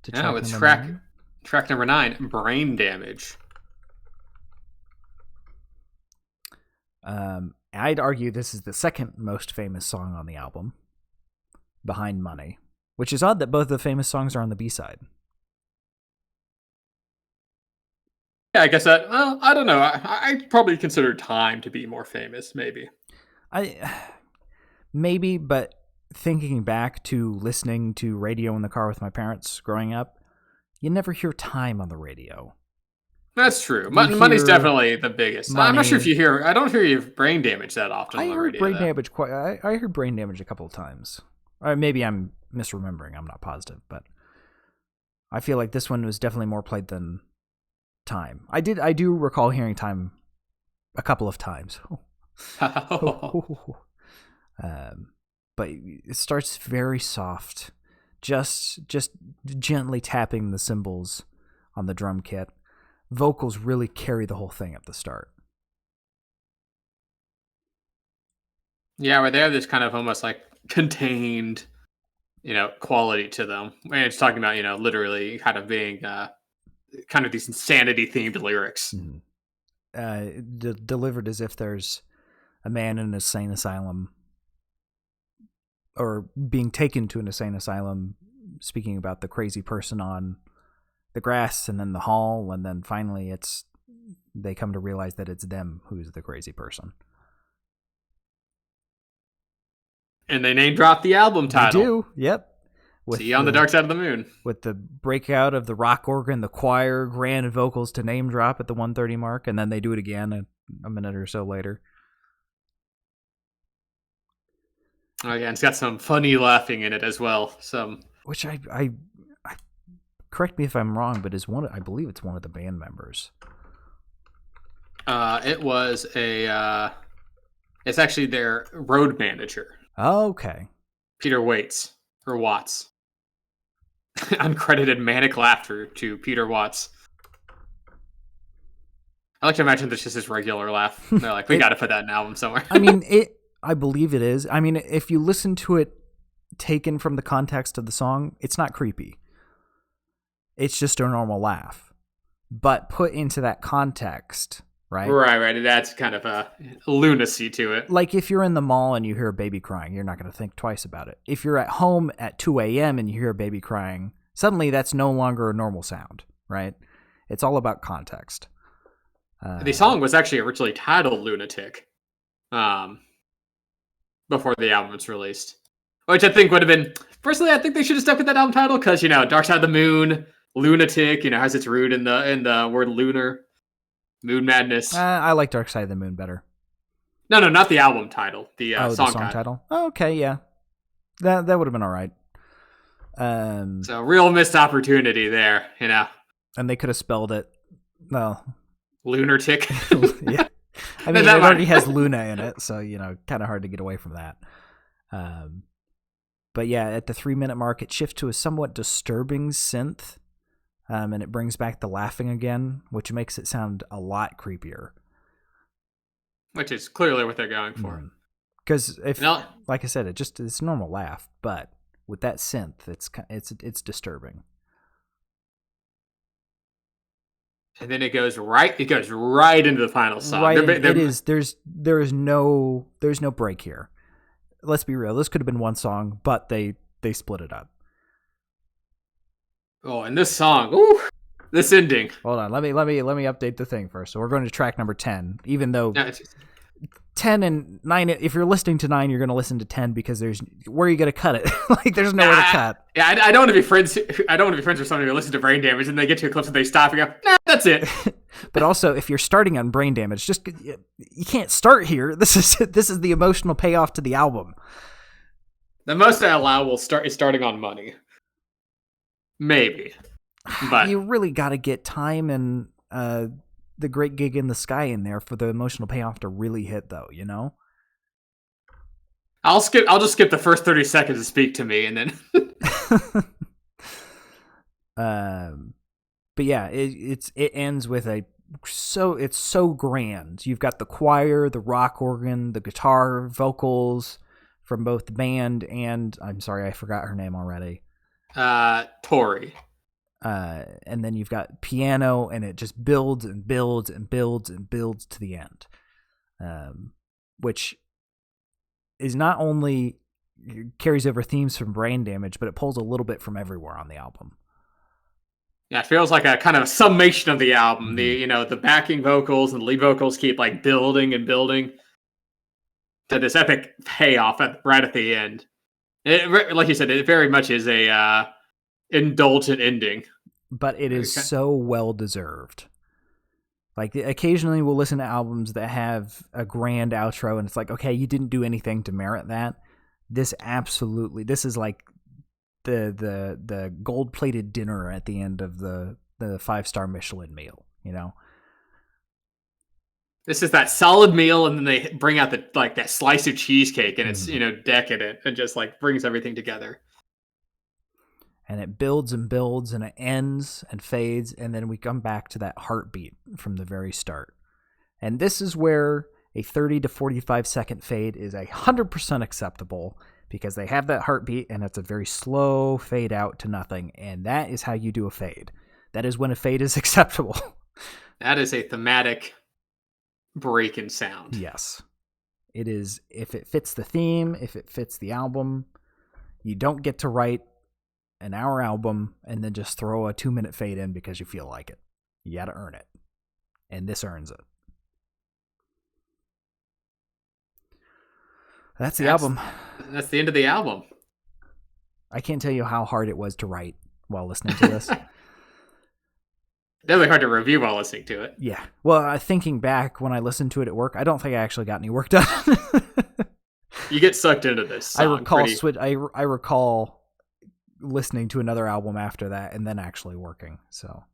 With track number 9, Brain Damage. I'd argue this is the second most famous song on the album, behind Money, which is odd that both the famous songs are on the B-side. Yeah, I guess that, well, I don't know. I'd probably consider Time to be more famous, maybe. Maybe, but thinking back to listening to radio in the car with my parents growing up, you never hear Time on the radio. That's true. Money's definitely the biggest. I'm not sure if you hear. I don't hear you Brain Damage that often on the radio. I heard Brain Damage a couple of times. Or maybe I'm misremembering. I'm not positive, but I feel like this one was definitely more played than Time. I do recall hearing Time a couple of times. But it starts very soft, just gently tapping the cymbals on the drum kit. Vocals really carry the whole thing at the start. Yeah, where they have this kind of almost like contained, quality to them. And it's talking about, literally kind of being kind of these insanity themed lyrics. Delivered as if there's a man in an insane asylum or being taken to an insane asylum, speaking about the crazy person on the grass and then the hall, and then finally they come to realize that it's them who's the crazy person. And they name drop the album title. They do, yep. See you on the Dark Side of the Moon. With the breakout of the rock organ, the choir, grand vocals to name drop at the 1:30 mark, and then they do it again a minute or so later. Again, it's got some funny laughing in it as well. Which I correct me if I'm wrong, but I believe it's one of the band members. It was it's actually their road manager. Oh, okay. Peter Watts. Uncredited manic laughter to Peter Watts. I like to imagine that's just his regular laugh. They're like, we got to put that in an album somewhere. I believe it is. I mean, if you listen to it taken from the context of the song, it's not creepy. It's just a normal laugh. But put into that context, right? Right. That's kind of a lunacy to it. Like if you're in the mall and you hear a baby crying, you're not going to think twice about it. If you're at home at 2 a.m. and you hear a baby crying, suddenly that's no longer a normal sound, right? It's all about context. The song was actually originally titled Lunatic. Before the album was released. Which I think would have been... Personally, I think they should have stuck with that album title because, Dark Side of the Moon, Lunatic, has its root in the word lunar. Moon Madness. I like Dark Side of the Moon better. No, not the album title. The song title. Oh, okay, yeah. That would have been all right. So, real missed opportunity there, And they could have spelled it, well... Lunatic. Yeah. I mean, it already has Luna in it, so, kind of hard to get away from that. But yeah, at the 3-minute mark, it shifts to a somewhat disturbing synth, and it brings back the laughing again, which makes it sound a lot creepier. Which is clearly what they're going for. Because like I said, it's a normal laugh, but with that synth, it's disturbing. And then it goes right into the final song. Right, it is. There's no break here. Let's be real. This could have been one song, but they split it up. Oh, and this song, this ending. Hold on, let me update the thing first. So we're going to track number 10, even though 10 and 9. If you're listening to 9, you're going to listen to 10 because where are you going to cut it? Like there's nowhere to cut. Yeah, I don't want to be friends. I don't want to be friends with somebody who listens to Brain Damage and they get to a clip and they stop and go, nah, that's it. But also, if you're starting on Brain Damage, you can't start here. This is the emotional payoff to the album. The most I allow is starting on Money. Maybe. But you really got to get Time and The Great Gig in the Sky in there for the emotional payoff to really hit, though, you know? I'll just skip the first 30 seconds to Speak to Me, and then. But yeah, it ends with it's so grand. You've got the choir, the rock organ, the guitar, vocals from both the band and I'm sorry, I forgot her name already. Tori. And then you've got piano, and it just builds and builds and builds and builds to the end, which is not only carries over themes from Brain Damage, but it pulls a little bit from everywhere on the album. Yeah, it feels like a kind of summation of the album. Mm-hmm. The backing vocals and the lead vocals keep like building and building to this epic payoff right at the end. Like you said, it very much is a indulgent ending. But it is so well deserved. Like, occasionally we'll listen to albums that have a grand outro, and it's like, okay, you didn't do anything to merit that. This is like the gold-plated dinner at the end of the 5-star Michelin meal, you know? This is that solid meal, and then they bring out that slice of cheesecake, and it's decadent and just like brings everything together. And it builds and builds, and it ends and fades, and then we come back to that heartbeat from the very start. And this is where a 30 to 45 second fade is 100% acceptable, because they have that heartbeat, and it's a very slow fade out to nothing, and that is how you do a fade. That is when a fade is acceptable. That is a thematic break in sound. Yes. It is, if it fits the theme, if it fits the album. You don't get to write an hour album and then just throw a 2-minute fade in because you feel like it. You got to earn it. And this earns it. That's the album. That's the end of the album. I can't tell you how hard it was to write while listening to this. Definitely hard to review while listening to it. Yeah. Well, thinking back when I listened to it at work, I don't think I actually got any work done. You get sucked into this song. I recall listening to another album after that and then actually working. So,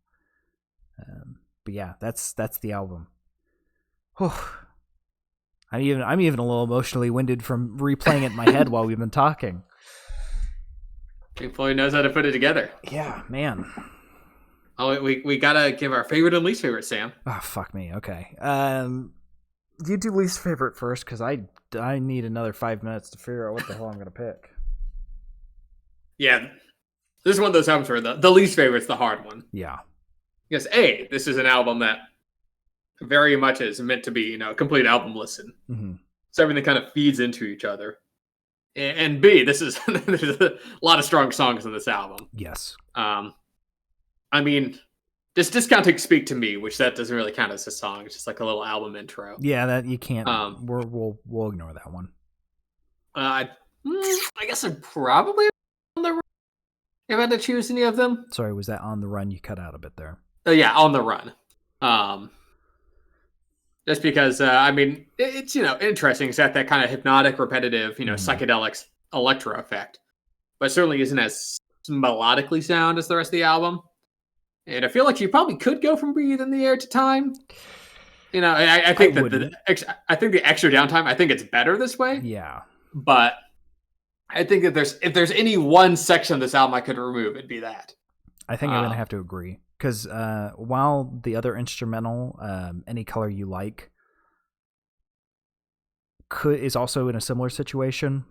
but yeah, that's the album. Whew. I'm even a little emotionally winded from replaying it in my head while we've been talking. Pink Floyd knows how to put it together. Yeah, man. Oh, we gotta give our favorite and least favorite, Sam. Oh, fuck me. Okay. You do least favorite first, because I need another 5 minutes to figure out what the hell I'm gonna pick. Yeah, this is one of those albums where the least favorite's the hard one. Yeah. Because this is an album that very much is meant to be, a complete album listen. Mm-hmm. So everything kind of feeds into each other. And B, there's a lot of strong songs in this album. Yes. I mean, just discounting "Speak to Me," which that doesn't really count as a song. It's just like a little album intro. Yeah, that you can't. We'll ignore that one. I guess I'd probably On the Run if I had to choose any of them. Sorry, was that On the Run? You cut out a bit there. Oh yeah, On the Run. Just because it's interesting. It's got that kind of hypnotic, repetitive, psychedelic electro effect, but certainly isn't as melodically sound as the rest of the album. And I feel like you probably could go from Breathe in the Air to Time. I think the extra downtime, I think it's better this way. Yeah. But I think that if there's any one section of this album I could remove, it'd be that. I think I'm going to have to agree. Because while the other instrumental, Any Color You Like, is also in a similar situation,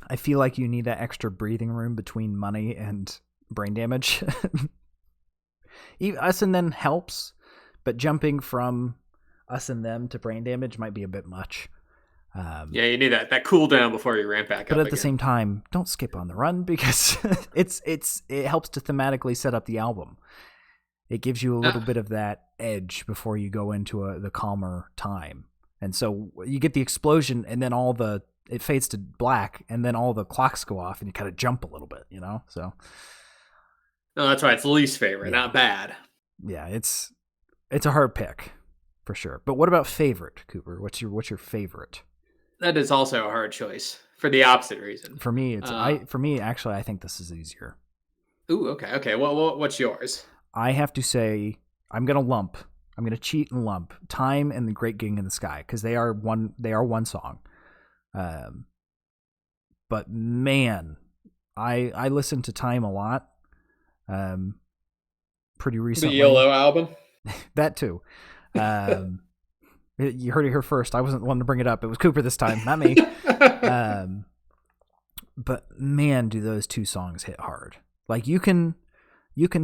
I feel like you need that extra breathing room between Money and Brain Damage. Us and Them helps, but jumping from Us and Them to Brain Damage might be a bit much. You need that cool down before you ramp back up. But at the same time, don't skip On the Run, because it helps to thematically set up the album. It gives you a little bit of that edge before you go into the calmer time. And so you get the explosion, and then it fades to black, and then all the clocks go off, and you kind of jump a little bit, So no, that's why it's least favorite, not bad. Yeah, it's a hard pick for sure. But what about favorite, Cooper? What's your favorite? That is also a hard choice for the opposite reason. For me, actually, I think this is easier. Ooh, okay. What's yours? I have to say, I'm gonna cheat and lump Time and The Great Gig in the Sky because they are one song. But man, I listen to Time a lot. Pretty The recently. Yellow Album. That too. You heard it here first. I wasn't the one to bring it up. It was Cooper this time, not me. But man, do those two songs hit hard. Like you can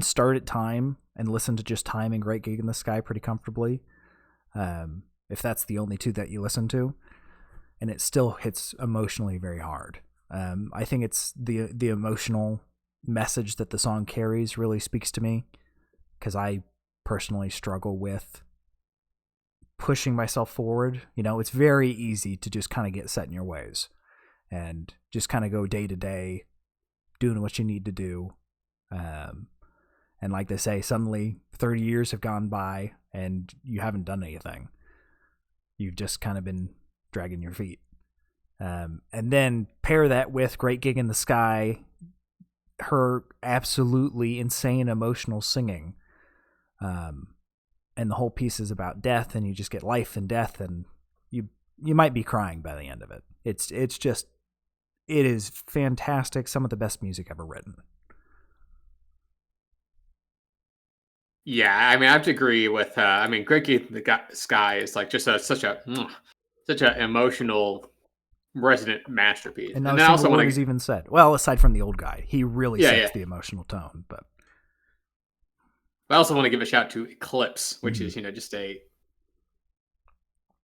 start at Time and listen to just Time and Great Gig in the Sky pretty comfortably. If that's the only two that you listen to, and it still hits emotionally very hard. I think it's the emotional message that the song carries really speaks to me, because I personally struggle with pushing myself forward. It's very easy to just kind of get set in your ways and just kind of go day to day doing what you need to do. And like they say, suddenly 30 years have gone by and you haven't done anything. You've just kind of been dragging your feet. And then pair that with Great Gig in the Sky, her absolutely insane emotional singing. And the whole piece is about death, and you just get life and death, and you might be crying by the end of it. It is fantastic. Some of the best music ever written. Yeah, I mean, I have to agree with. Great Gig in the Sky is like just such an emotional, resonant masterpiece. And And not then a I single also want word is to, even said. Well, aside from the old guy, he really yeah, sets yeah. the emotional tone. But I also want to give a shout to Eclipse, which is just a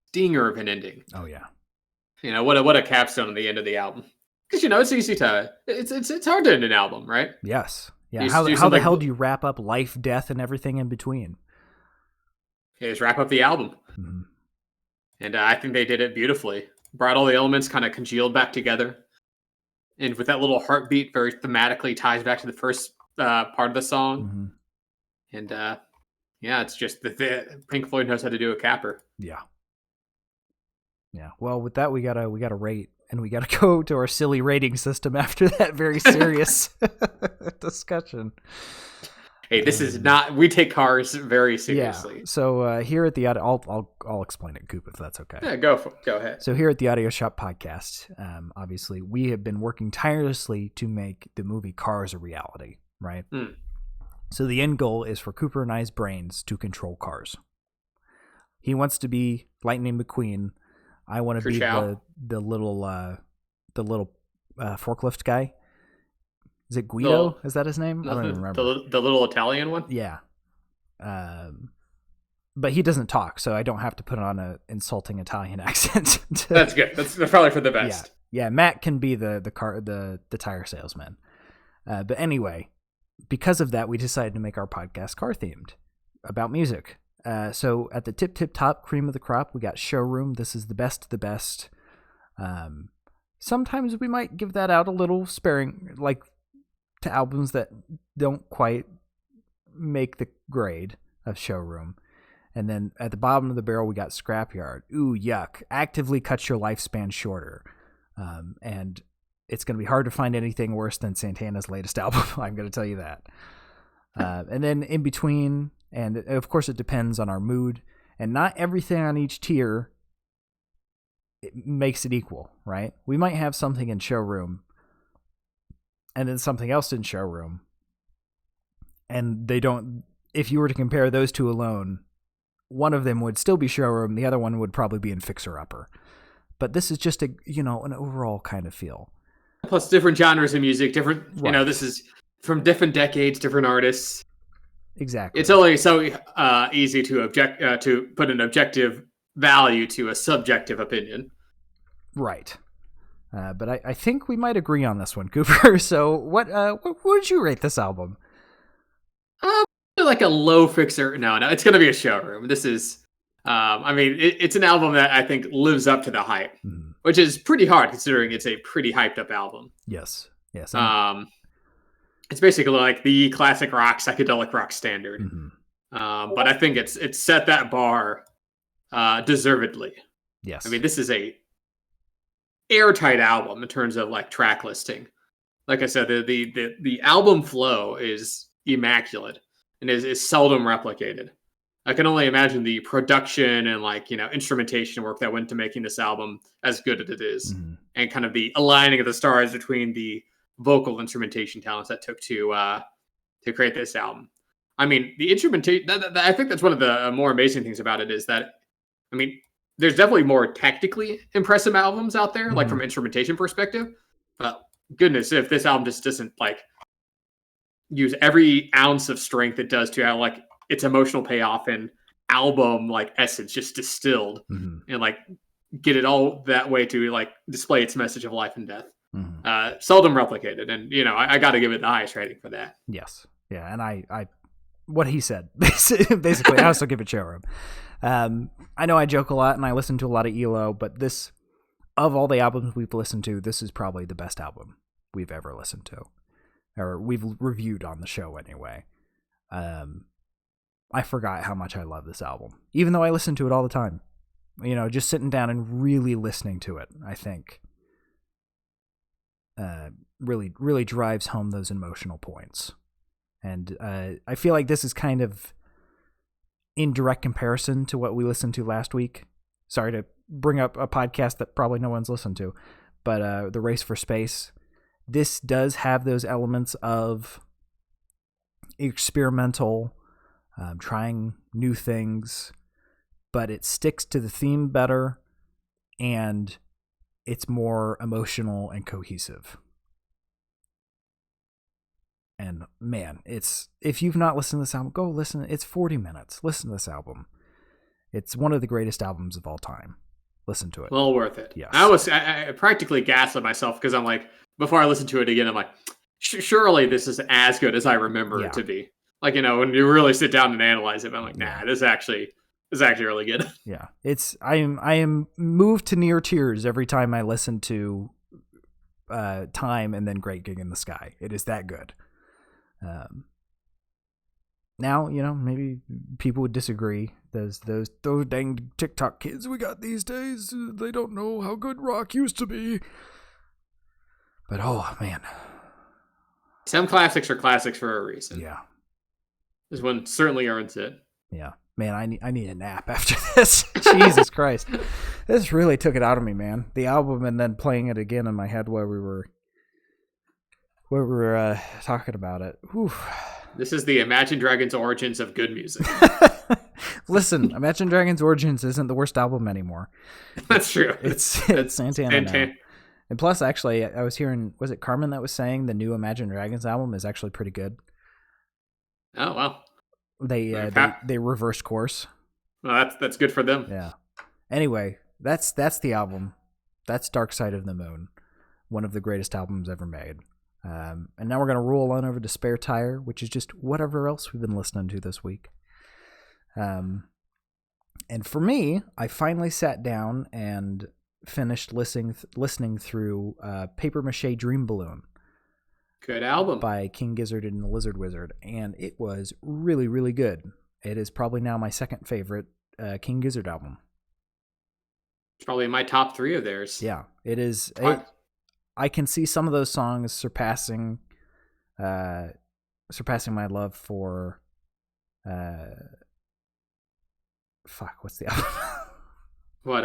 stinger of an ending. Oh yeah. What a capstone on the end of the album. Because it's easy to it's hard to end an album, right? Yes. Yeah. You How do the something- hell do you wrap up life, death, and everything in between? just wrap up the album. Mm-hmm. And I think they did it beautifully. Brought all the elements kind of congealed back together. And with that little heartbeat, very thematically ties back to the first part of the song. Mm-hmm. And yeah, it's just the Pink Floyd knows how to do a capper. Yeah. Yeah. Well, with that, we gotta rate, and we gotta go to our silly rating system after that very serious discussion. Hey, this is not. We take cars very seriously. Yeah. So here at the I'll explain it, Coop, if that's okay. Yeah, go ahead. So here at the Audio Shop Podcast, obviously we have been working tirelessly to make the movie Cars a reality, right? Mm. So the end goal is for Cooper and I's brains to control cars. He wants to be Lightning McQueen. I want to be the little forklift guy. Is it Guido? Is that his name? I don't even remember. The little Italian one? Yeah. But he doesn't talk, so I don't have to put on an insulting Italian accent. That's good. That's probably for the best. Yeah. Matt can be the tire salesman. But anyway, because of that, we decided to make our podcast car themed, about music. So at the tip top cream of the crop, we got Showroom. This is the best of the best. Sometimes we might give that out a little sparing, like to albums that don't quite make the grade of Showroom. And then at the bottom of the barrel, we got Scrapyard. Ooh, yuck. Actively cuts your lifespan shorter. And it's going to be hard to find anything worse than Santana's latest album. I'm going to tell you that. And then in between, and of course it depends on our mood, and not everything on each tier it makes it equal, right? We might have something in Showroom and then something else in Showroom, and they don't, if you were to compare those two alone, one of them would still be Showroom, the other one would probably be in Fixer Upper. But this is just an overall kind of feel. Plus different genres of music, different, Right. This is from different decades, different artists. Exactly. It's only so easy to put an objective value to a subjective opinion. Right. But I think we might agree on this one, Cooper. So what would you rate this album? Like a low Fixer. No, it's going to be a Showroom. This is, it's an album that I think lives up to the hype, which is pretty hard considering it's a pretty hyped up album. Yes. It's basically like the classic rock, psychedelic rock standard. But I think it's set that bar deservedly. Yes. I mean, this is a airtight album in terms of like track listing. like I said, the album flow is immaculate and is seldom replicated. I can only imagine the production and instrumentation work that went to making this album as good as it is, Mm-hmm. and kind of the aligning of the stars between the vocal instrumentation talents that took to create this album. I mean, the instrumentation. I think that's one of the more amazing things about it is that, I mean, there's definitely more technically impressive albums out there, like from instrumentation perspective. But goodness, if this album just doesn't use every ounce of strength it does to have its emotional payoff and album essence just distilled and get it all that way to display its message of life and death. Seldom replicated, and I got to give it the highest rating for that. Yes, yeah, and I what he said basically, I also give it showroom. I know I joke a lot and I listen to a lot of ELO, but this, of all the albums we've listened to, this is probably the best album we've ever listened to, or we've reviewed on the show anyway. I forgot how much I love this album, even though I listen to it all the time. Just sitting down and really listening to it, I think, really, really drives home those emotional points. And I feel like this is kind of in direct comparison to what we listened to last week. Sorry to bring up a podcast that probably no one's listened to, but The Race for Space. This does have those elements of experimental, trying new things, but it sticks to the theme better, and it's more emotional and cohesive. And man, if you've not listened to this album, go listen. It's 40 minutes. Listen to this album. It's one of the greatest albums of all time. Listen to it. Well worth it. Yes. I practically gaslit myself because I'm like, before I listen to it again, I'm like, surely this is as good as I remember it to be. When you really sit down and analyze it, I'm like, nah, this is actually really good. Yeah, I am moved to near tears every time I listen to Time and then Great Gig in the Sky. It is that good. Now, maybe people would disagree. Those dang TikTok kids we got these days, they don't know how good rock used to be. But oh man, some classics are classics for a reason. Yeah, this one certainly earns it. Yeah, man, I need a nap after this. Jesus Christ, this really took it out of me, man. The album and then playing it again in my head while we were talking about it. Whew. This is the Imagine Dragons origins of good music. Listen, Imagine Dragons Origins isn't the worst album anymore. That's true. It's Santana now. And plus, actually, I was hearing, was it Carmen that was saying the new Imagine Dragons album is actually pretty good? Oh, wow. They reversed course. Well, that's good for them. Yeah. Anyway, that's the album. That's Dark Side of the Moon, one of the greatest albums ever made. And now we're going to roll on over to Spare Tire, which is just whatever else we've been listening to this week. And for me, I finally sat down and finished listening through Paper Mache Dream Balloon. Good album. By King Gizzard and the Lizard Wizard. And it was really, really good. It is probably now my second favorite King Gizzard album. It's probably in my top 3 of theirs. Yeah, it is. I can see some of those songs surpassing my love for what's the album? What,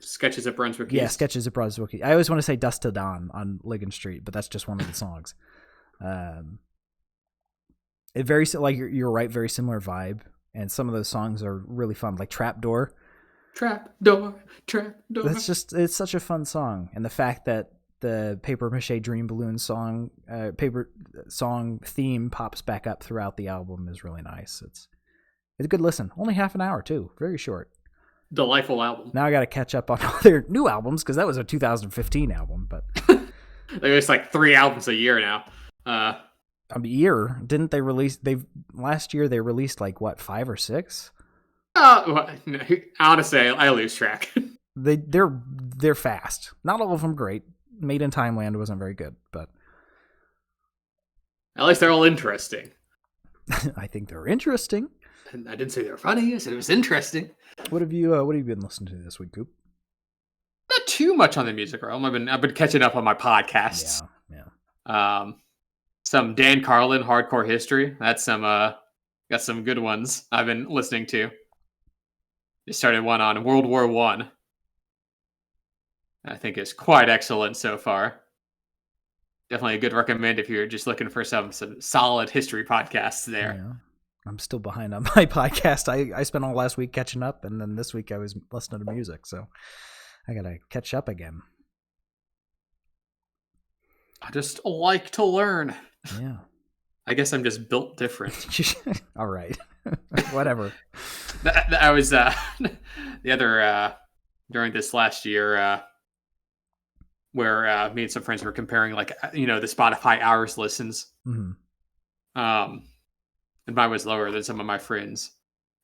Sketches of Brunswick East? Yeah, Sketches of Brunswick East. I always want to say Dust to Dawn on Ligon Street, but that's just one of the songs. It very, you're right, very similar vibe, and some of those songs are really fun, like Trapdoor. Trapdoor. It's such a fun song, and the fact that the Paper Mache Dream Balloon song theme pops back up throughout the album is really nice. It's a good listen. Only half an hour too, very short. Delightful album. Now I got to catch up on all their new albums because that was a 2015 album. But there's 3 albums a year now. A year? Didn't they release? Last year they released 5 or 6? Honestly, I lose track. They're fast. Not all of them great. Made in Timeland wasn't very good, but at least they're all interesting. I think they're interesting. I didn't say they were funny. I said it was interesting. What have you been listening to this week, Coop? Not too much on the music realm. I've been catching up on my podcasts. Yeah. Some Dan Carlin hardcore history. That's got some good ones I've been listening to. Just started one on World War One. I think it's quite excellent so far. Definitely a good recommend if you're just looking for some solid history podcasts there. Yeah. I'm still behind on my podcast. I spent all last week catching up, and then this week I was listening to music, so I gotta catch up again. I just like to learn. Yeah. I guess I'm just built different. All right. Whatever. I was the other during this last year where me and some friends were comparing the Spotify hours listens. Mm-hmm. And mine was lower than some of my friends.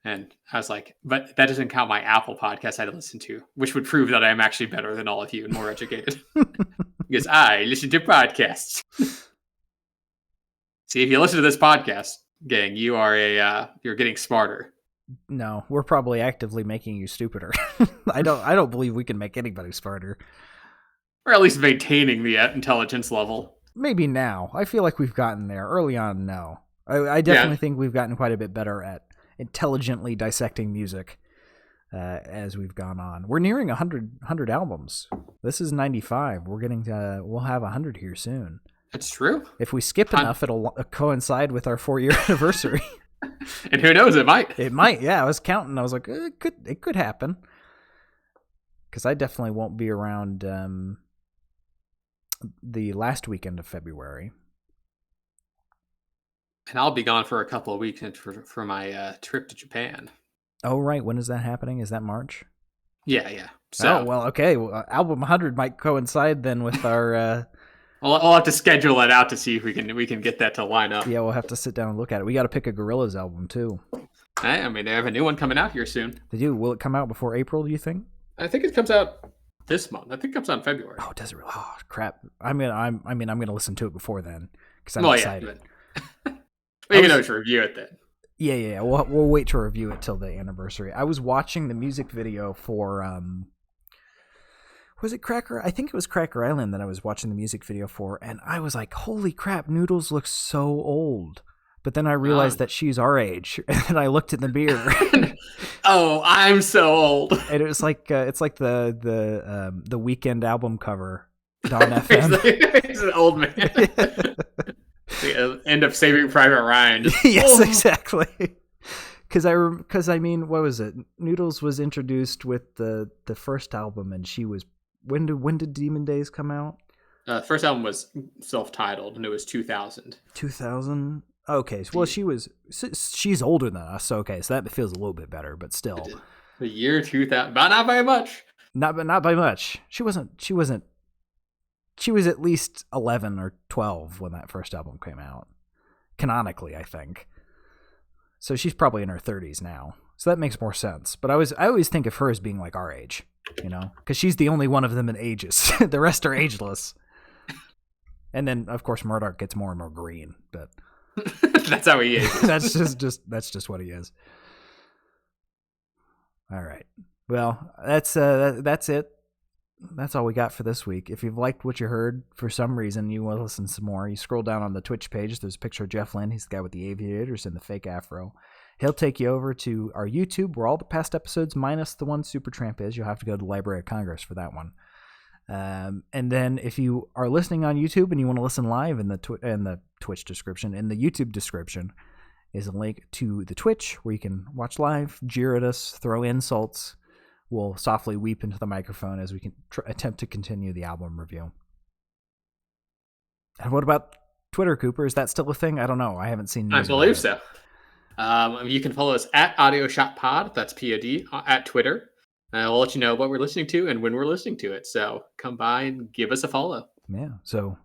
And I was like, but that doesn't count my Apple podcast I had to listen to, which would prove that I am actually better than all of you and more educated. Because I listen to podcasts. See, if you listen to this podcast, gang, you are you're getting smarter. No, we're probably actively making you stupider. I don't believe we can make anybody smarter. Or at least maintaining the intelligence level. Maybe now. I feel like we've gotten there. Early on, no. I definitely think we've gotten quite a bit better at intelligently dissecting music as we've gone on. We're nearing 100 albums. This is 95. We'll have 100 here soon. That's true. If we skip enough, it'll coincide with our 4-year anniversary. And who knows, it might. It might, yeah. I was counting. I was like, it could happen. Because I definitely won't be around the last weekend of February. And I'll be gone for a couple of weeks for my trip to Japan. Oh, right. When is that happening? Is that March? Yeah. So, oh, well, okay. Well, album 100 might coincide then with our... I'll have to schedule it out to see if we can get that to line up. Yeah, we'll have to sit down and look at it. We got to pick a Gorillaz album, too. I mean, they have a new one coming out here soon. They do. Will it come out before April, do you think? I think it comes out this month. I think it comes out in February. Oh, does it really? Oh, crap. I'm gonna listen to it before then because I'm excited. Yeah, you can always review it then. Yeah. We'll wait to review it till the anniversary. I was watching the music video for was it Cracker? I think it was Cracker Island that I was watching the music video for, and I was like, holy crap, Noodles looks so old. But then I realized that she's our age, and I looked in the mirror. Oh, I'm so old. And it was like it's like the Weekend album cover, Dawn FM. He's an old man. The end of Saving Private Ryan. Yes, exactly. Because I mean, what was it? Noodles was introduced with the first album, and she was when did Demon Days come out? The first album was self-titled, and it was 2000. 2000. Okay, well, she's older than us, so okay, so that feels a little bit better, but still. The year 2000, but not by much. Not by much. She was at least 11 or 12 when that first album came out. Canonically, I think. So she's probably in her 30s now. So that makes more sense. But I always think of her as being like our age, because she's the only one of them in ages. The rest are ageless. And then, of course, Murdoch gets more and more green, but that's how he is. that's just what he is. All right. Well, that's it. That's all we got for this week. If you've liked what you heard, for some reason you want to listen some more, you scroll down on the Twitch page. There's a picture of Jeff Lynne. He's the guy with the aviators and the fake afro. He'll take you over to our YouTube, where all the past episodes, minus the one Supertramp is. You'll have to go to the Library of Congress for that one. And then if you are listening on YouTube and you want to listen live, in the Twitch description, in the YouTube description, is a link to the Twitch where you can watch live, jeer at us, throw insults. We'll softly weep into the microphone as we can attempt to continue the album review. And what about Twitter, Cooper? Is that still a thing? I don't know. I haven't seen news. I believe so. You can follow us at AudioShotPod. That's POD at Twitter. We'll let you know what we're listening to and when we're listening to it. So come by and give us a follow. Yeah. So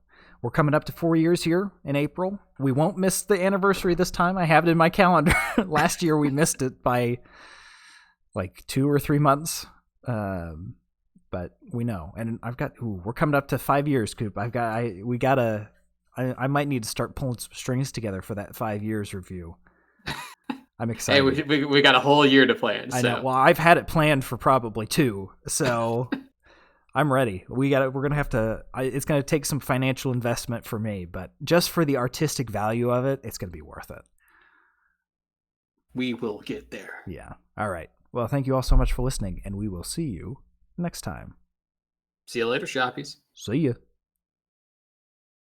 we're coming up to 4 years here in April. We won't miss the anniversary this time. I have it in my calendar. Last year we missed it by like 2 or 3 months. But we know. And we're coming up to 5 years, Coop. I might need to start pulling some strings together for that 5 years review. I'm excited. Hey, we got a whole year to plan. I know. Well, I've had it planned for probably 2. So I'm ready. We're gonna have to. It's gonna take some financial investment for me, but just for the artistic value of it, it's gonna be worth it. We will get there. Yeah. All right. Well, thank you all so much for listening, and we will see you next time. See you later, shoppies. See ya.